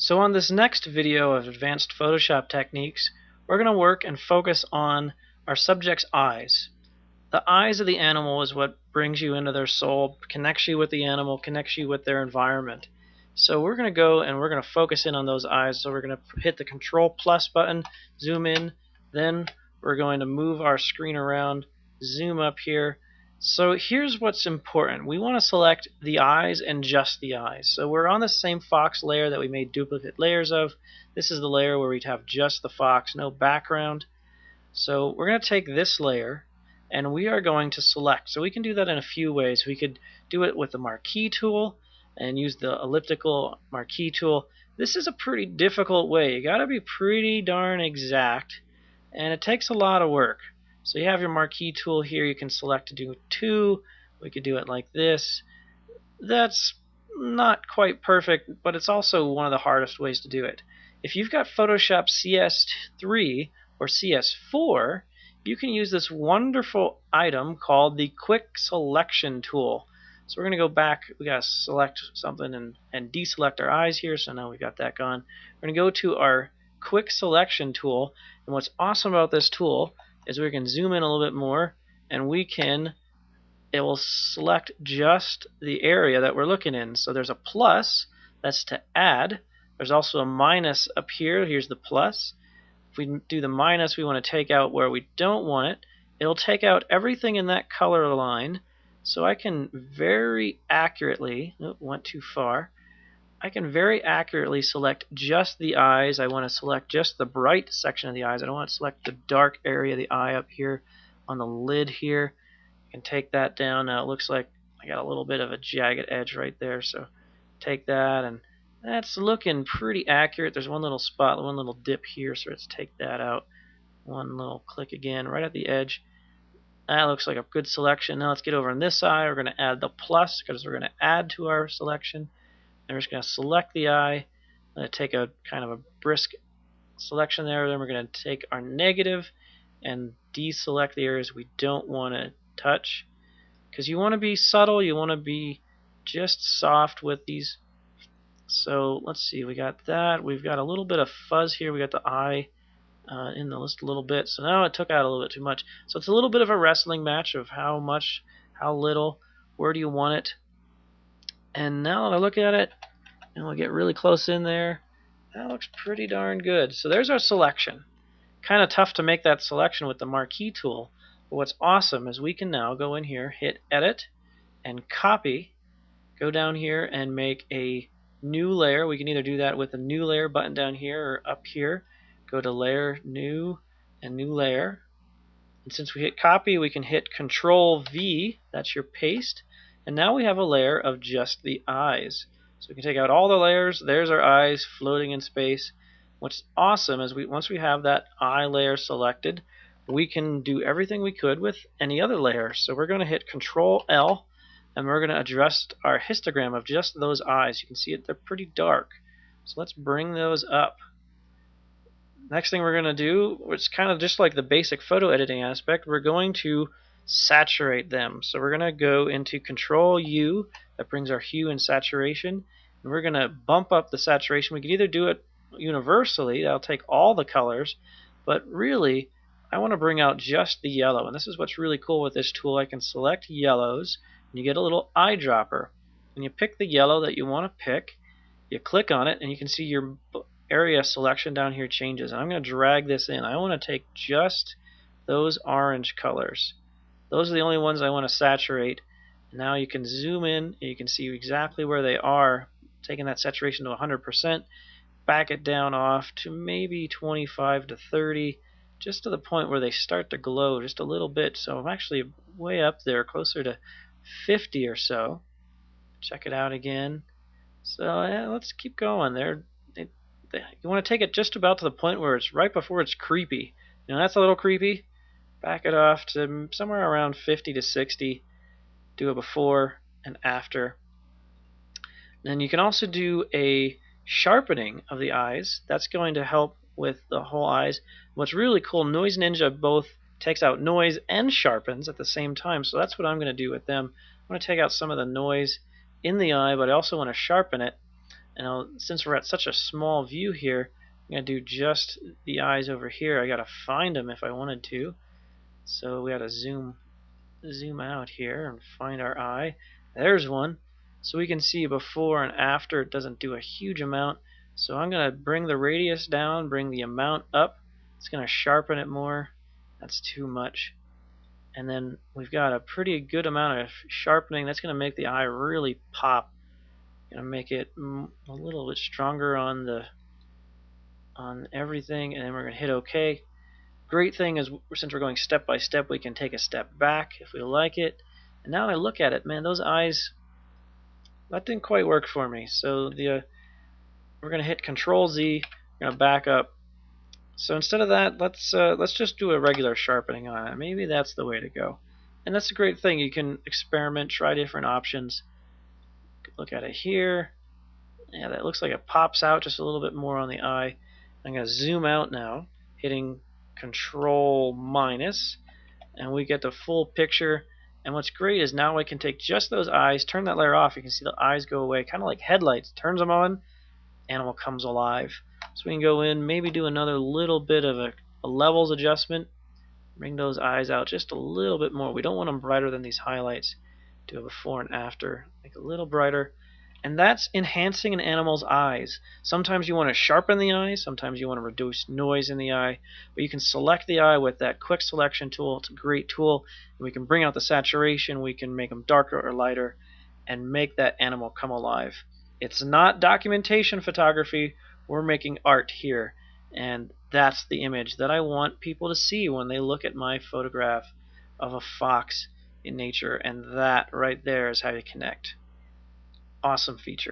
So on this next video of advanced Photoshop techniques, we're going to work and focus on our subject's eyes. The eyes of the animal is what brings you into their soul, connects you with the animal, connects you with their environment. So we're going to go and we're going to focus in on those eyes. So we're going to hit the Control plus button, zoom in, then we're going to move our screen around, zoom up here. So here's what's important. We want to select the eyes and just the eyes. So we're on the same fox layer that we made duplicate layers of. This is the layer where we'd have just the fox, no background. So we're going to take this layer and we are going to select. So we can do that in a few ways. We could do it with the marquee tool and use the elliptical marquee tool. This is a pretty difficult way. You got to be pretty darn exact, and it takes a lot of work. So you have your marquee tool here. You can select to do 2. We could do it like this. That's not quite perfect, but it's also one of the hardest ways to do it. If you've got Photoshop CS3 or CS4, you can use this wonderful item called the Quick Selection tool. So we're going to go back. We got to select something and deselect our eyes here. So now we've got that gone. We're going to go to our Quick Selection tool. And what's awesome about this tool is we can zoom in a little bit more, and it will select just the area that we're looking in. So there's a plus, that's to add. There's also a minus up here. Here's the plus. If we do the minus, we want to take out where we don't want it. It'll take out everything in that color line. So I can very accurately, went too far. I can very accurately select just the eyes. I want to select just the bright section of the eyes. I don't want to select the dark area of the eye up here on the lid here. I can take that down. Now it looks like I got a little bit of a jagged edge right there. So take that, and that's looking pretty accurate. There's one little spot, one little dip here, so let's take that out. One little click again right at the edge. That looks like a good selection. Now let's get over on this eye. We're going to add the plus because we're going to add to our selection. And we're just going to select the eye. I'm going to take a kind of a brisk selection there. Then we're going to take our negative and deselect the areas we don't want to touch. Because you want to be subtle. You want to be just soft with these. So let's see. We got that. We've got a little bit of fuzz here. We got the eye in the list a little bit. So now it took out a little bit too much. So it's a little bit of a wrestling match of how much, how little, where do you want it. And now that I look at it, and we'll get really close in there, that looks pretty darn good. So there's our selection. Kind of tough to make that selection with the marquee tool, but what's awesome is we can now go in here, hit edit, and copy, go down here and make a new layer. We can either do that with the new layer button down here or up here. Go to layer, new, and new layer. And since we hit copy, we can hit Control V, that's your paste. And now we have a layer of just the eyes. So we can take out all the layers. There's our eyes floating in space. What's awesome is once we have that eye layer selected, we can do everything we could with any other layer. So we're going to hit Control L, and we're going to adjust our histogram of just those eyes. You can see it, they're pretty dark. So let's bring those up. Next thing we're going to do, which is kind of just like the basic photo editing aspect, we're going to saturate them. So we're going to go into Control U, that brings our hue and saturation, and we're going to bump up the saturation. We can either do it universally, that'll take all the colors, but really I want to bring out just the yellow. And this is what's really cool with this tool. I can select yellows, and you get a little eyedropper. When you pick the yellow that you want to pick, you click on it, and you can see your area selection down here changes. And I'm going to drag this in. I want to take just those orange colors. Those are the only ones I want to saturate. Now you can zoom in and you can see exactly where they are. Taking that saturation to 100%, back it down off to maybe 25 to 30, just to the point where they start to glow just a little bit. So I'm actually way up there, closer to 50 or so. Check it out again. So yeah, let's keep going. You want to take it just about to the point where it's right before it's creepy. You know, that's a little creepy. Back it off to somewhere around 50 to 60. Do a before and after. Then you can also do a sharpening of the eyes. That's going to help with the whole eyes. What's really cool, Noise Ninja both takes out noise and sharpens at the same time. So that's what I'm going to do with them. I'm going to take out some of the noise in the eye, but I also want to sharpen it. And since we're at such a small view here, I'm going to do just the eyes over here. I got to find them if I wanted to. So we got to zoom out here and find our eye. There's one. So we can see before and after. It doesn't do a huge amount. So I'm going to bring the radius down, bring the amount up. It's going to sharpen it more. That's too much. And then we've got a pretty good amount of sharpening. That's going to make the eye really pop. Going to make it a little bit stronger on everything, and then we're going to hit OK. Great thing is, since we're going step by step, we can take a step back if we like it. And now I look at it, man, those eyes, that didn't quite work for me. So we're going to hit Control Z. We're going to back up. So instead of that, let's just do a regular sharpening on it. Maybe that's the way to go. And that's a great thing. You can experiment, try different options. Look at it here. Yeah, that looks like it pops out just a little bit more on the eye. I'm going to zoom out now, hitting Control minus, and we get the full picture. And what's great is now I can take just those eyes, turn that layer off. You can see the eyes go away, kind of like headlights. Turns them on, animal comes alive. So we can go in, maybe do another little bit of a levels adjustment. Bring those eyes out just a little bit more. We don't want them brighter than these highlights. Do a before and after, make it a little brighter. And that's enhancing an animal's eyes. Sometimes you want to sharpen the eye, sometimes you want to reduce noise in the eye, but you can select the eye with that quick selection tool. It's a great tool. And we can bring out the saturation, we can make them darker or lighter, and make that animal come alive. It's not documentation photography, we're making art here. And that's the image that I want people to see when they look at my photograph of a fox in nature, and that right there is how you connect. Awesome feature.